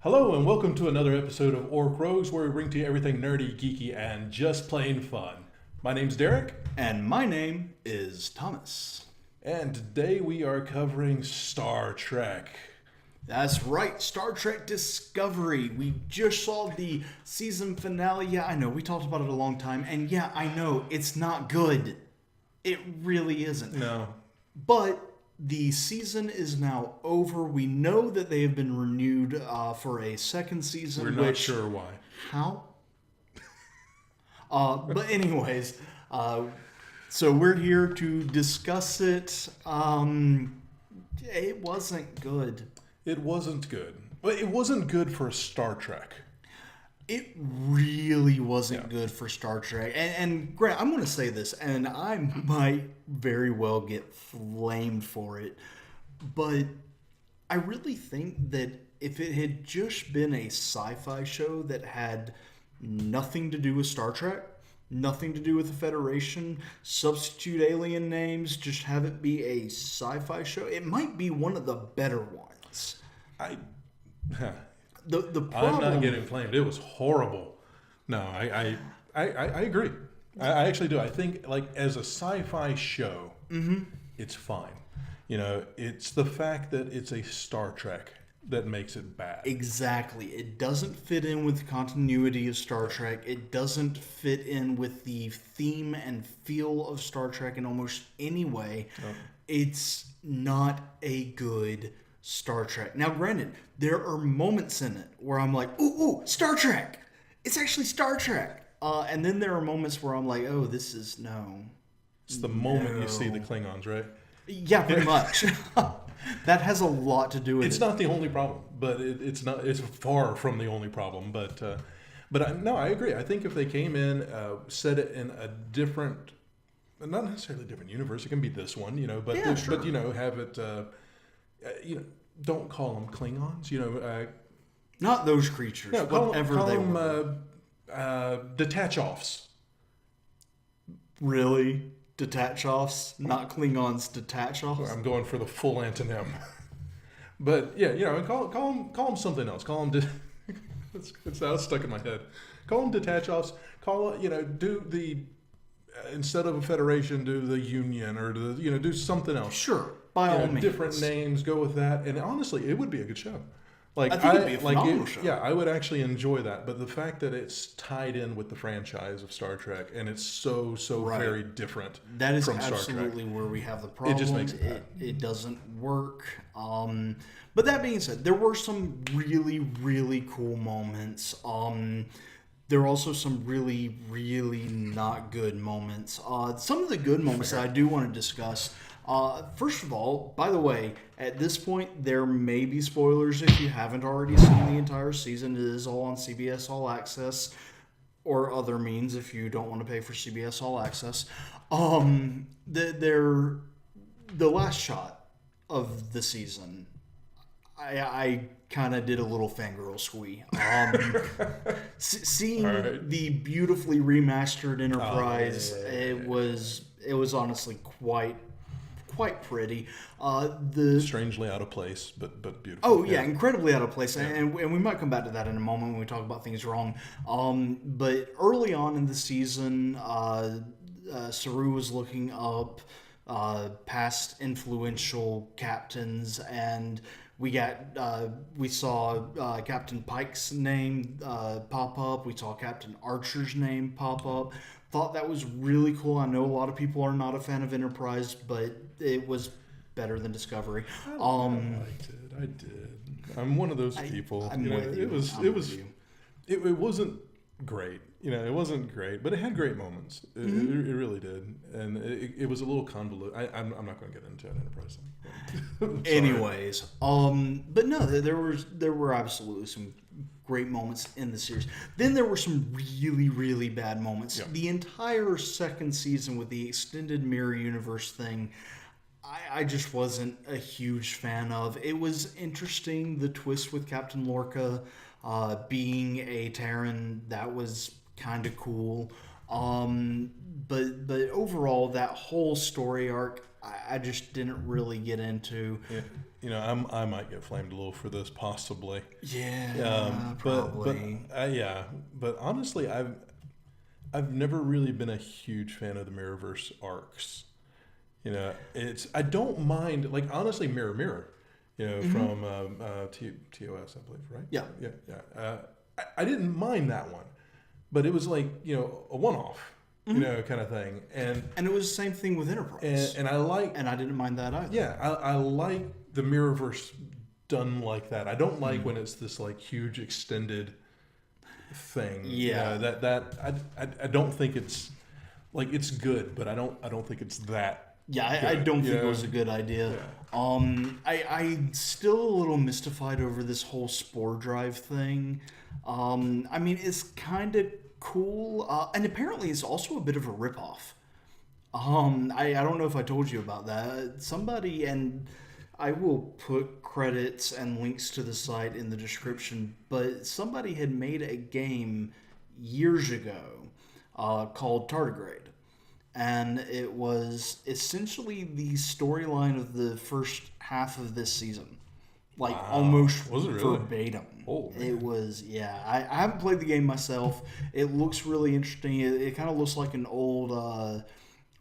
Hello and welcome to another episode of Orc Rogues, where we bring to you everything nerdy, geeky, and just plain fun. My name's Derek. And my name is Thomas. And today we are covering Star Trek. That's right, Star Trek Discovery. We just saw the season finale. Yeah, I know, we talked about it a long time. And yeah, I know, it's not good. It really isn't. No. But the season is now over. We know that they have been renewed for a second season. We're not sure why. How? But anyways, so we're here to discuss it. It wasn't good. It wasn't good. Well, it wasn't good for Star Trek. It really wasn't good for Star Trek. And Grant, I'm going to say this, and I might very well get flamed for it, but I really think that if it had just been a sci-fi show that had nothing to do with Star Trek, nothing to do with the Federation, substitute alien names, just have it be a sci-fi show, it might be one of the better ones. The problem, I'm not getting flamed. It was horrible. No, I agree. I actually do. I think, like, as a sci-fi show, it's fine. You know, it's the fact that it's a Star Trek that makes it bad. Exactly. It doesn't fit in with the continuity of Star Trek. It doesn't fit in with the theme and feel of Star Trek in almost any way. Nope. It's not a good Star Trek. Now, granted, there are moments in it where I'm like, ooh, Star Trek! It's actually Star Trek! And then there are moments where I'm like, oh, this is no. It's the moment you see the Klingons, right? Yeah, pretty much. That has a lot to do with it. It's not the only problem, but it's not. It's far from the only problem. But I agree. I think if they came in, set it in a different, not necessarily a different universe. It can be this one, you know. But yeah, sure. But have it. Don't call them Klingons. Not those creatures. No, whatever call they them, were. detach-offs. Really? Detach-offs? Not Klingons, detach-offs? I'm going for the full antonym. But yeah, call them something else. Call them. It's now stuck in my head. Call them detach-offs. Do the instead of a federation, do the union, or do something else. Sure, by all means. Different names, go with that. And honestly, it would be a good show. I think it'd be a phenomenal show. Yeah, I would actually enjoy that. But the fact that it's tied in with the franchise of Star Trek, and it's so right. Very different that is from absolutely where we have the problem. It just makes it bad. It doesn't work. But that being said, there were some really, really cool moments. There are also some really, really not good moments. Some of the good moments that I do want to discuss. First of all, by the way, at this point, there may be spoilers if you haven't already seen the entire season. It is all on CBS All Access, or other means if you don't want to pay for CBS All Access. The last shot of the season, I kind of did a little fangirl squee. Seeing the beautifully remastered Enterprise, it was honestly quite pretty. Strangely out of place, but beautiful. Oh yeah, incredibly out of place, and we might come back to that in a moment when we talk about things wrong. But early on in the season, Saru was looking up past influential captains, and we saw Captain Pike's name pop up. We saw Captain Archer's name pop up. Thought that was really cool. I know a lot of people are not a fan of Enterprise, but it was better than Discovery. I liked it. I did. I'm one of those people. It wasn't great. It wasn't great, but it had great moments. It really did, and it was a little convoluted. I'm not going to get into an Enterprise thing. Anyways, but no, there were absolutely some great moments in the series. Then there were some really, really bad moments. Yeah. The entire second season with the extended mirror universe thing, I just wasn't a huge fan of. It was interesting, the twist with Captain Lorca being a Terran. That was kind of cool. But overall, that whole story arc, I just didn't really get into. Yeah. You know, I might get flamed a little for this, possibly. Yeah, probably. But honestly, I've never really been a huge fan of the Mirrorverse arcs. You know, I don't mind, like, honestly, Mirror. You know, from TOS, I believe, right? Yeah. Yeah. I didn't mind that one, but it was like, you know, a one-off, you know, kind of thing. And it was the same thing with Enterprise. And I didn't mind that either. Yeah, I like the Mirrorverse done like that. I don't like when it's this like huge extended thing. Yeah. You know, I don't think it's like, it's good, but I don't think it's that. Yeah, I don't think it was a good idea. Yeah. I'm still a little mystified over this whole spore drive thing. I mean, it's kind of cool, and apparently it's also a bit of a ripoff. I don't know if I told you about that. Somebody, and I will put credits and links to the site in the description, but somebody had made a game years ago called Tardigrade. And it was essentially the storyline of the first half of this season. Like, almost was it really? verbatim. Oh, man. It was, yeah. I haven't played the game myself. It looks really interesting. It kind of looks like an old,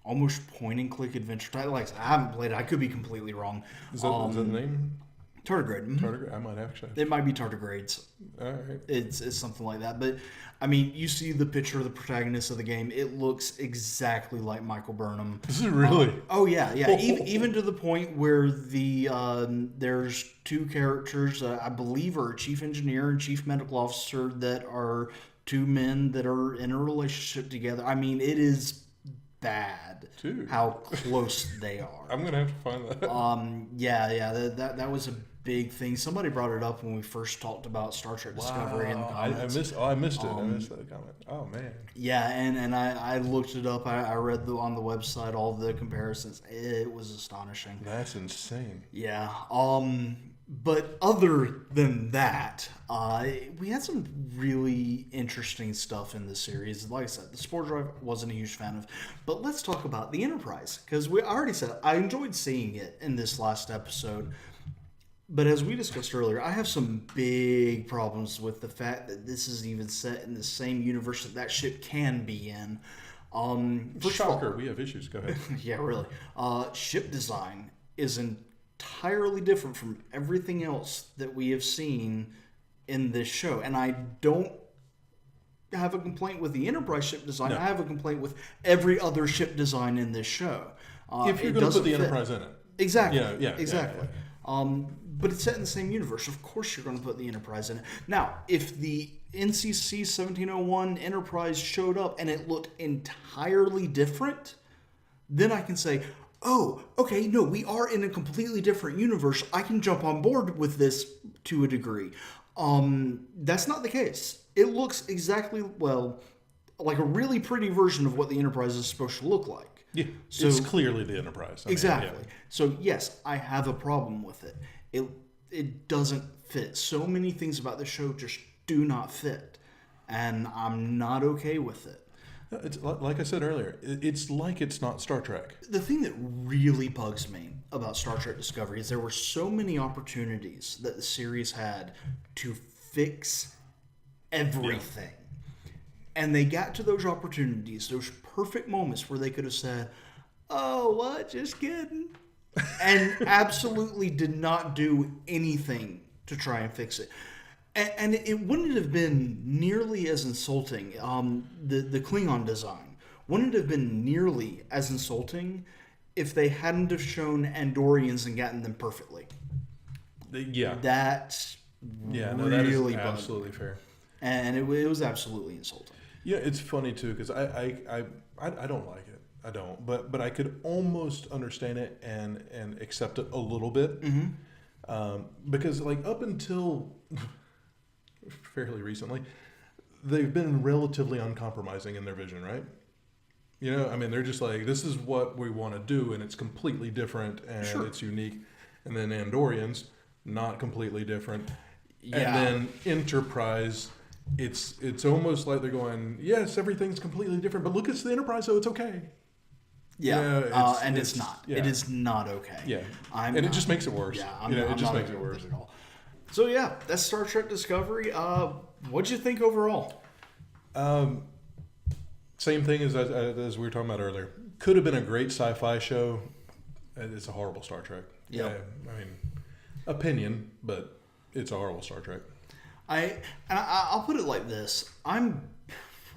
almost point-and-click adventure title. Like, I haven't played it. I could be completely wrong. Is that the name? Tardigrade. Tardigrade? I might actually. It might be Tardigrades. All right. It's something like that. But, I mean, you see the picture of the protagonist of the game. It looks exactly like Michael Burnham. Is it really? Oh, yeah. Even to the point where there's two characters, I believe, are a chief engineer and chief medical officer that are two men that are in a relationship together. I mean, it is bad how close they are. I'm going to have to find that. That was a big thing. Somebody brought it up when we first talked about Star Trek Discovery in the comments. I missed it. I missed that comment. Oh, man. Yeah, and I looked it up. I read on the website all the comparisons. It was astonishing. That's insane. Yeah. But other than that, we had some really interesting stuff in this series. Like I said, the Spore Drive wasn't a huge fan of. But let's talk about the Enterprise. Because I already said I enjoyed seeing it in this last episode. But as we discussed earlier, I have some big problems with the fact that this is even set in the same universe that ship can be in. Shocker, we have issues. Go ahead. Yeah, really. Ship design is entirely different from everything else that we have seen in this show. And I don't have a complaint with the Enterprise ship design. No. I have a complaint with every other ship design in this show. If you're going to put the Enterprise in it. Exactly. Yeah, exactly. Yeah. But it's set in the same universe. Of course you're going to put the Enterprise in it. Now, if the NCC 1701 Enterprise showed up and it looked entirely different, then I can say, oh, okay, no, we are in a completely different universe. I can jump on board with this to a degree. That's not the case. It looks exactly, like a really pretty version of what the Enterprise is supposed to look like. Yeah, so, it's clearly the Enterprise. Exactly. Yeah. So, yes, I have a problem with it. It doesn't fit. So many things about the show just do not fit. And I'm not okay with it. It's like I said earlier, it's like it's not Star Trek. The thing that really bugs me about Star Trek Discovery is there were so many opportunities that the series had to fix everything. Yeah. And they got to those opportunities, those perfect moments where they could have said, oh, what? Just kidding. And absolutely did not do anything to try and fix it. And it wouldn't have been nearly as insulting. The Klingon design wouldn't have been nearly as insulting if they hadn't have shown Andorians and gotten them perfectly. Yeah. That's really that is absolutely fair. And it was absolutely insulting. Yeah, it's funny too because I don't like it. I don't, but I could almost understand it and accept it a little bit, because like up until fairly recently, they've been relatively uncompromising in their vision, right? You know, I mean, they're just like, this is what we want to do, and it's completely different, and it's unique. And then Andorians, not completely different. Yeah. And then Enterprise, it's almost like they're going, yes, everything's completely different, but look, it's the Enterprise, so it's okay. Yeah, You know, and it's not. Yeah. It is not okay. Yeah, I'm and not, it just makes it worse. Yeah, it just not makes okay it with worse. at all. So yeah, that's Star Trek Discovery. What'd you think overall? Same thing as we were talking about earlier. Could have been a great sci-fi show. It's a horrible Star Trek. Yep. I mean, opinion, but it's a horrible Star Trek. I'll put it like this. I'm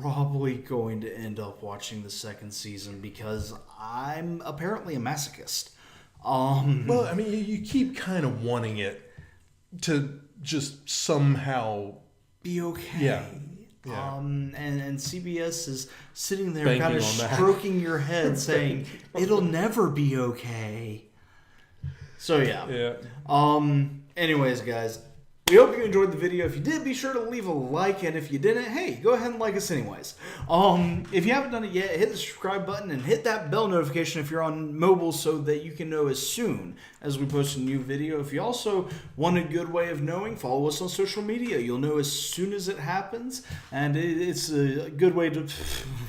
probably going to end up watching the second season because I'm apparently a masochist. Well, I mean, you keep kind of wanting it to just somehow be okay. Yeah. Yeah. And CBS is sitting there Banking kind of on that. stroking your head saying, it'll never be okay. So yeah. Yeah. Anyways, guys, we hope you enjoyed the video. If you did, be sure to leave a like, and if you didn't, hey, go ahead and like us anyways. If you haven't done it yet, hit the subscribe button and hit that bell notification if you're on mobile so that you can know as soon as we post a new video. If you also want a good way of knowing, follow us on social media. You'll know as soon as it happens, and it's a good way to...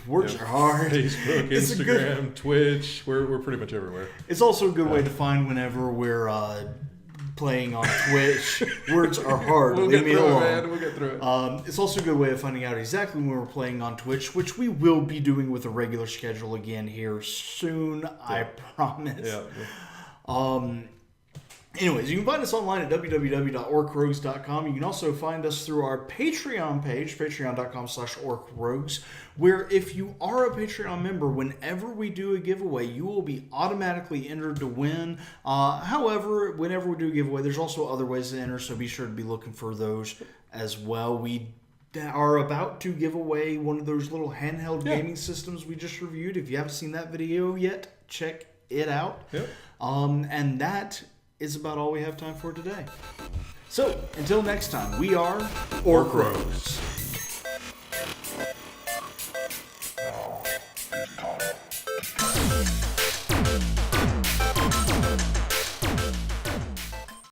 Words are hard. Facebook, Instagram, Twitch, we're pretty much everywhere. It's also a good way to find whenever we're... playing on Twitch. Words are hard. We'll Leave get me through alone. it, man. We'll get through it. It's also a good way of finding out exactly when we're playing on Twitch, which we will be doing with a regular schedule again here soon. I promise. Yeah. Anyways, you can find us online at www.orcrogues.com. You can also find us through our Patreon page, patreon.com/orcrogues, where if you are a Patreon member, whenever we do a giveaway, you will be automatically entered to win. However, whenever we do a giveaway, there's also other ways to enter, so be sure to be looking for those as well. We are about to give away one of those little handheld gaming systems we just reviewed. If you haven't seen that video yet, check it out. Yep. And that is about all we have time for today. So, until next time, we are Orc Rogues.